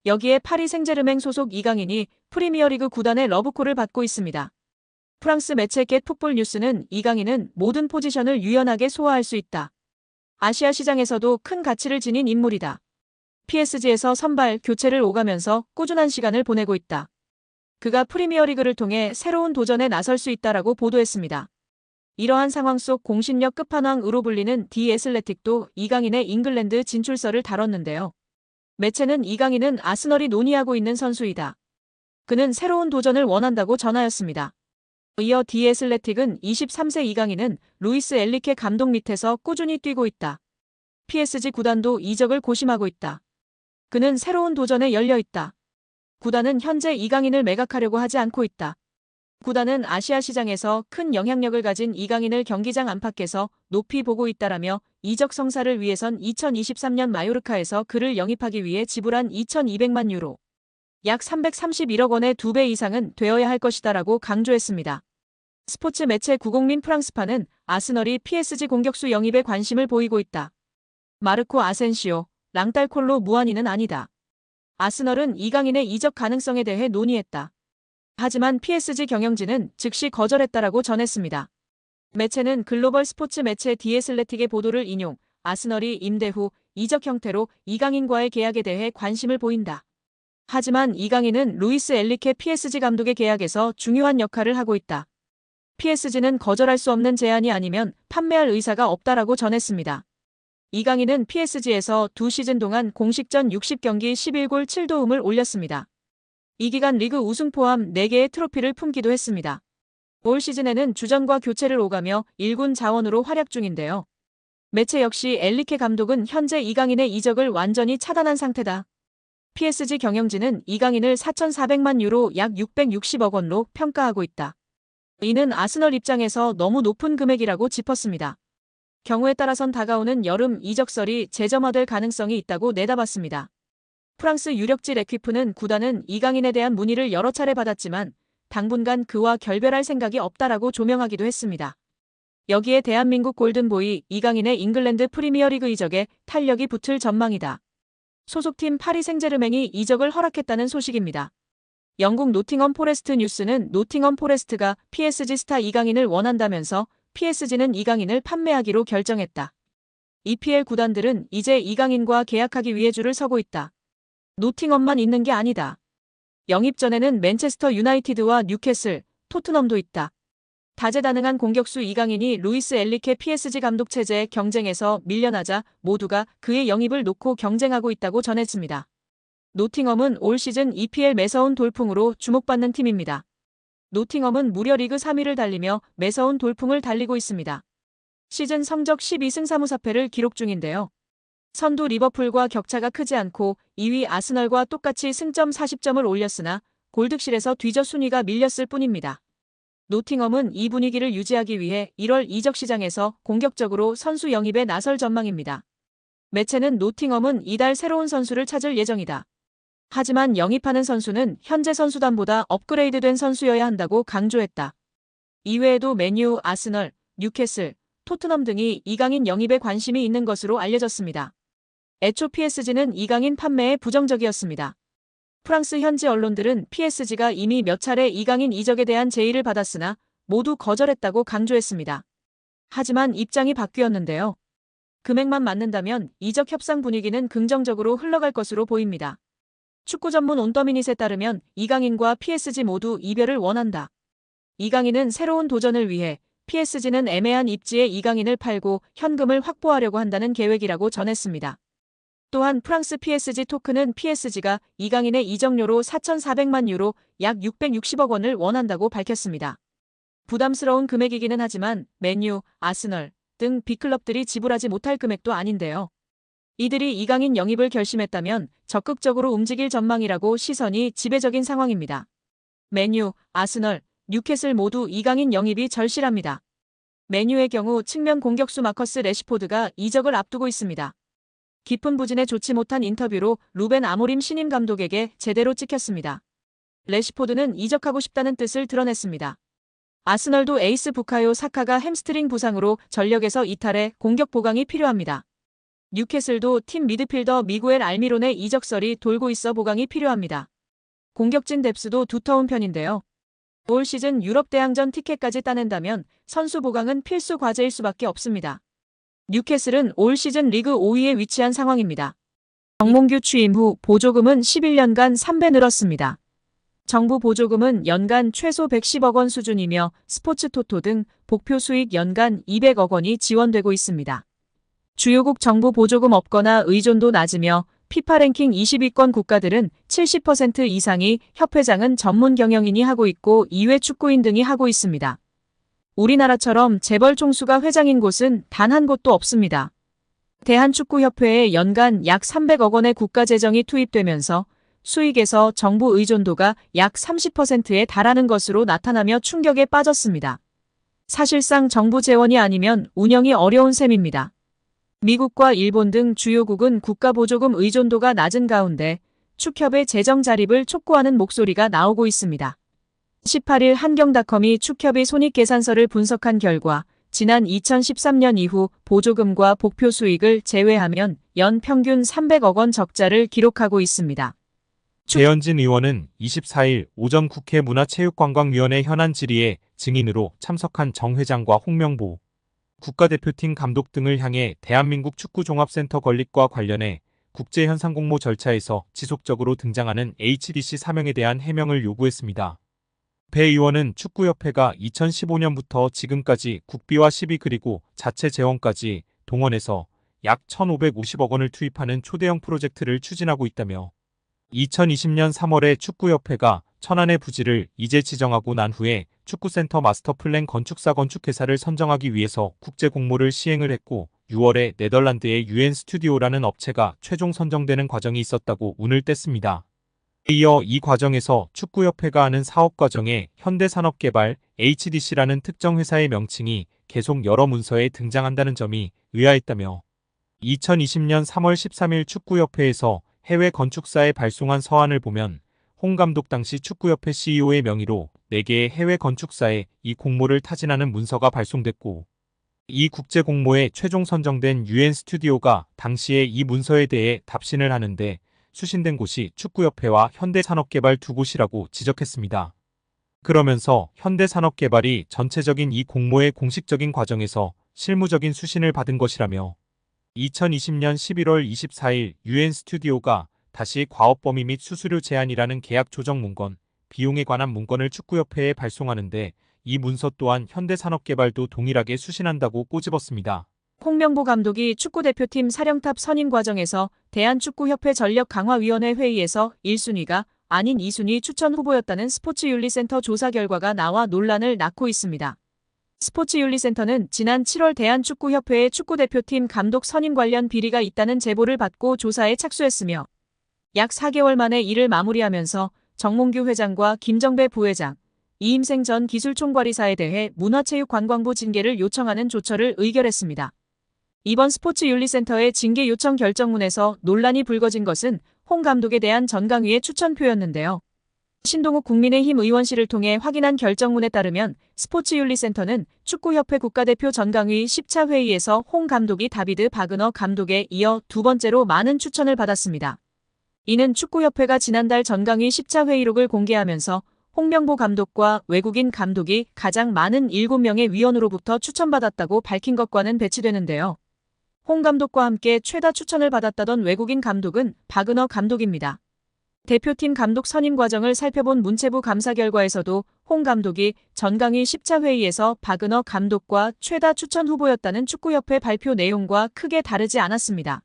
여기에 파리 생제르맹 소속 이강인이 프리미어리그 구단의 러브콜을 받고 있습니다. 프랑스 매체 겟 풋볼 뉴스는 이강인은 모든 포지션을 유연하게 소화할 수 있다. 아시아 시장에서도 큰 가치를 지닌 인물이다. PSG에서 선발, 교체를 오가면서 꾸준한 시간을 보내고 있다. 그가 프리미어리그를 통해 새로운 도전에 나설 수 있다라고 보도했습니다. 이러한 상황 속 공신력 끝판왕으로 불리는 디 애슬레틱도 이강인의 잉글랜드 진출설을 다뤘는데요. 매체는 이강인은 아스널이 논의하고 있는 선수이다. 그는 새로운 도전을 원한다고 전하였습니다. 이어 디 애슬레틱은 23세 이강인은 루이스 엔리케 감독 밑에서 꾸준히 뛰고 있다. PSG 구단도 이적을 고심하고 있다. 그는 새로운 도전에 열려 있다. 구단은 현재 이강인을 매각하려고 하지 않고 있다. 구단은 아시아 시장에서 큰 영향력을 가진 이강인을 경기장 안팎에서 높이 보고 있다라며 이적 성사를 위해선 2023년 마요르카에서 그를 영입하기 위해 지불한 2,200만 유로, 약 331억 원의 2배 이상은 되어야 할 것이다라고 강조했습니다. 스포츠 매체 구공민 프랑스파는 아스널이 PSG 공격수 영입에 관심을 보이고 있다. 마르코 아센시오, 랑달콜로 무한히는 아니다. 아스널은 이강인의 이적 가능성에 대해 논의했다. 하지만 PSG 경영진은 즉시 거절했다라고 전했습니다. 매체는 글로벌 스포츠 매체 디 애슬레틱의 보도를 인용, 아스널이 임대 후 이적 형태로 이강인과의 계약에 대해 관심을 보인다. 하지만 이강인은 루이스 엔리케 PSG 감독의 계약에서 중요한 역할을 하고 있다. PSG는 거절할 수 없는 제안이 아니면 판매할 의사가 없다라고 전했습니다. 이강인은 PSG에서 2시즌 동안 공식전 60경기 11골 7도움을 올렸습니다. 이 기간 리그 우승 포함 4개의 트로피를 품기도 했습니다. 올 시즌에는 주전과 교체를 오가며 1군 자원으로 활약 중인데요. 매체 역시 엔리케 감독은 현재 이강인의 이적을 완전히 차단한 상태다. PSG 경영진은 이강인을 4,400만 유로 약 660억 원로 평가하고 있다. 이는 아스널 입장에서 너무 높은 금액이라고 짚었습니다. 경우에 따라선 다가오는 여름 이적설이 재점화될 가능성이 있다고 내다봤습니다. 프랑스 유력지 레퀴프는 구단은 이강인에 대한 문의를 여러 차례 받았지만 당분간 그와 결별할 생각이 없다라고 조명하기도 했습니다. 여기에 대한민국 골든보이 이강인의 잉글랜드 프리미어리그 이적에 탄력이 붙을 전망이다. 소속팀 파리 생제르맹이 이적을 허락했다는 소식입니다. 영국 노팅엄 포레스트 뉴스는 노팅엄 포레스트가 PSG 스타 이강인을 원한다면서 PSG는 이강인을 판매하기로 결정했다. EPL 구단들은 이제 이강인과 계약하기 위해 줄을 서고 있다. 노팅엄만 있는 게 아니다. 영입 전에는 맨체스터 유나이티드와 뉴캐슬, 토트넘도 있다. 다재다능한 공격수 이강인이 루이스 엔리케 PSG 감독 체제의 경쟁에서 밀려나자 모두가 그의 영입을 놓고 경쟁하고 있다고 전했습니다. 노팅엄은 올 시즌 EPL 매서운 돌풍으로 주목받는 팀입니다. 노팅엄은 무려 리그 3위를 달리며 매서운 돌풍을 달리고 있습니다. 시즌 성적 12승 3무4패를 기록 중인데요. 선두 리버풀과 격차가 크지 않고 2위 아스널과 똑같이 승점 40점을 올렸으나 골득실에서 뒤져 순위가 밀렸을 뿐입니다. 노팅엄은 이 분위기를 유지하기 위해 1월 이적 시장에서 공격적으로 선수 영입에 나설 전망입니다. 매체는 노팅엄은 이달 새로운 선수를 찾을 예정이다. 하지만 영입하는 선수는 현재 선수단보다 업그레이드된 선수여야 한다고 강조했다. 이외에도 맨유, 아스널, 뉴캐슬, 토트넘 등이 이강인 영입에 관심이 있는 것으로 알려졌습니다. 애초 PSG는 이강인 판매에 부정적이었습니다. 프랑스 현지 언론들은 PSG가 이미 몇 차례 이강인 이적에 대한 제의를 받았으나 모두 거절했다고 강조했습니다. 하지만 입장이 바뀌었는데요. 금액만 맞는다면 이적 협상 분위기는 긍정적으로 흘러갈 것으로 보입니다. 축구 전문 온더미닛에 따르면 이강인과 PSG 모두 이별을 원한다. 이강인은 새로운 도전을 위해 PSG는 애매한 입지에 이강인을 팔고 현금을 확보하려고 한다는 계획이라고 전했습니다. 또한 프랑스 PSG 토크는 PSG가 이강인의 이적료로 4,400만 유로 약 660억 원을 원한다고 밝혔습니다. 부담스러운 금액이기는 하지만 맨유, 아스널 등 빅클럽들이 지불하지 못할 금액도 아닌데요. 이들이 이강인 영입을 결심했다면 적극적으로 움직일 전망이라고 시선이 지배적인 상황입니다. 맨유, 아스널, 뉴캐슬 모두 이강인 영입이 절실합니다. 맨유의 경우 측면 공격수 마커스 레시포드가 이적을 앞두고 있습니다. 깊은 부진에 좋지 못한 인터뷰로 루벤 아모림 신임 감독에게 제대로 찍혔습니다. 레시포드는 이적하고 싶다는 뜻을 드러냈습니다. 아스널도 에이스 부카요 사카가 햄스트링 부상으로 전력에서 이탈해 공격 보강이 필요합니다. 뉴캐슬도 팀 미드필더 미구엘 알미론의 이적설이 돌고 있어 보강이 필요합니다. 공격진 뎁스도 두터운 편인데요. 올 시즌 유럽 대항전 티켓까지 따낸다면 선수 보강은 필수 과제일 수밖에 없습니다. 뉴캐슬은 올 시즌 리그 5위에 위치한 상황입니다. 정몽규 취임 후 보조금은 11년간 3배 늘었습니다. 정부 보조금은 연간 최소 110억 원 수준이며 스포츠 토토 등 복표 수익 연간 200억 원이 지원되고 있습니다. 주요국 정부 보조금 없거나 의존도 낮으며 피파 랭킹 20위권 국가들은 70% 이상이 협회장은 전문 경영인이 하고 있고 이외 축구인 등이 하고 있습니다. 우리나라처럼 재벌 총수가 회장인 곳은 단 한 곳도 없습니다. 대한축구협회에 연간 약 300억 원의 국가재정이 투입되면서 수익에서 정부 의존도가 약 30%에 달하는 것으로 나타나며 충격에 빠졌습니다. 사실상 정부 재원이 아니면 운영이 어려운 셈입니다. 미국과 일본 등 주요국은 국가보조금 의존도가 낮은 가운데 축협의 재정 자립을 촉구하는 목소리가 나오고 있습니다. 18일 한경닷컴이 축협의 손익계산서를 분석한 결과 지난 2013년 이후 보조금과 복표 수익을 제외하면 연 평균 300억 원 적자를 기록하고 있습니다. 배현진 의원은 24일 오전 국회 문화체육관광위원회 현안 질의에 증인으로 참석한 정 회장과 홍명보 국가대표팀 감독 등을 향해 대한민국 축구종합센터 건립과 관련해 국제현상공모 절차에서 지속적으로 등장하는 HDC 사명에 대한 해명을 요구했습니다. 배 의원은 축구협회가 2015년부터 지금까지 국비와 시비 그리고 자체 재원까지 동원해서 약 1,550억 원을 투입하는 초대형 프로젝트를 추진하고 있다며 2020년 3월에 축구협회가 천안의 부지를 이제 지정하고 난 후에 축구센터 마스터플랜 건축사 건축회사를 선정하기 위해서 국제 공모를 시행을 했고 6월에 네덜란드의 UN 스튜디오라는 업체가 최종 선정되는 과정이 있었다고 운을 뗐습니다. 이어 이 과정에서 축구협회가 하는 사업 과정에 현대산업개발 HDC라는 특정 회사의 명칭이 계속 여러 문서에 등장한다는 점이 의아했다며 2020년 3월 13일 축구협회에서 해외 건축사에 발송한 서한을 보면 홍 감독 당시 축구협회 CEO의 명의로 4개의 해외 건축사에 이 공모를 타진하는 문서가 발송됐고 이 국제 공모에 최종 선정된 UN 스튜디오가 당시에 이 문서에 대해 답신을 하는데 수신된 곳이 축구협회와 현대산업개발 두 곳이라고 지적했습니다. 그러면서 현대산업개발이 전체적인 이 공모의 공식적인 과정에서 실무적인 수신을 받은 것이라며 2020년 11월 24일 UN 스튜디오가 다시 과업범위 및 수수료 제한이라는 계약 조정 문건, 비용에 관한 문건을 축구협회에 발송하는데 이 문서 또한 현대산업개발도 동일하게 수신한다고 꼬집었습니다. 홍명보 감독이 축구대표팀 사령탑 선임 과정에서 대한축구협회 전력강화위원회 회의에서 1순위가 아닌 2순위 추천 후보였다는 스포츠윤리센터 조사 결과가 나와 논란을 낳고 있습니다. 스포츠윤리센터는 지난 7월 대한축구협회의 축구대표팀 감독 선임 관련 비리가 있다는 제보를 받고 조사에 착수했으며 약 4개월 만에 이를 마무리하면서 정몽규 회장과 김정배 부회장, 이임생 전 기술총괄이사에 대해 문화체육관광부 징계를 요청하는 조처를 의결했습니다. 이번 스포츠윤리센터의 징계 요청 결정문에서 논란이 불거진 것은 홍 감독에 대한 전강위의 추천표였는데요. 신동욱 국민의힘 의원실을 통해 확인한 결정문에 따르면 스포츠윤리센터는 축구협회 국가대표 전강위 10차 회의에서 홍 감독이 다비드 바그너 감독에 이어 두 번째로 많은 추천을 받았습니다. 이는 축구협회가 지난달 전강위 10차 회의록을 공개하면서 홍명보 감독과 외국인 감독이 가장 많은 7명의 위원으로부터 추천받았다고 밝힌 것과는 배치되는데요. 홍 감독과 함께 최다 추천을 받았다던 외국인 감독은 바그너 감독입니다. 대표팀 감독 선임 과정을 살펴본 문체부 감사 결과에서도 홍 감독이 전강위 10차 회의에서 바그너 감독과 최다 추천 후보였다는 축구협회 발표 내용과 크게 다르지 않았습니다.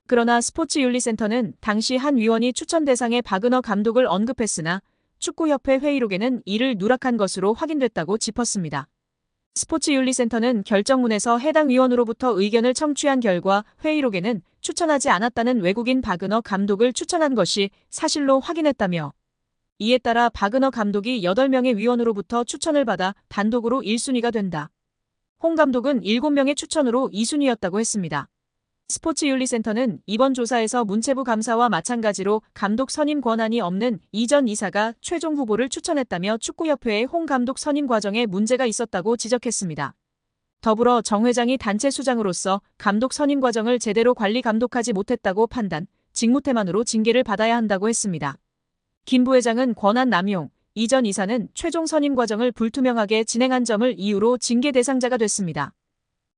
그러나 스포츠윤리센터는 당시 한 위원이 추천 대상에 바그너 감독을 언급했으나 축구협회 회의록에는 이를 누락한 것으로 확인됐다고 짚었습니다. 스포츠윤리센터는 결정문에서 해당 위원으로부터 의견을 청취한 결과 회의록에는 추천하지 않았다는 외국인 바그너 감독을 추천한 것이 사실로 확인했다며 이에 따라 바그너 감독이 8명의 위원으로부터 추천을 받아 단독으로 1순위가 된다. 홍 감독은 7명의 추천으로 2순위였다고 했습니다. 스포츠윤리센터는 이번 조사에서 문체부 감사와 마찬가지로 감독 선임 권한이 없는 이전 이사가 최종 후보를 추천했다며 축구협회의 홍 감독 선임 과정에 문제가 있었다고 지적했습니다. 더불어 정 회장이 단체 수장으로서 감독 선임 과정을 제대로 관리 감독하지 못했다고 판단, 직무태만으로 징계를 받아야 한다고 했습니다. 김 부회장은 권한 남용, 이 전 이사는 최종 선임 과정을 불투명하게 진행한 점을 이유로 징계 대상자가 됐습니다.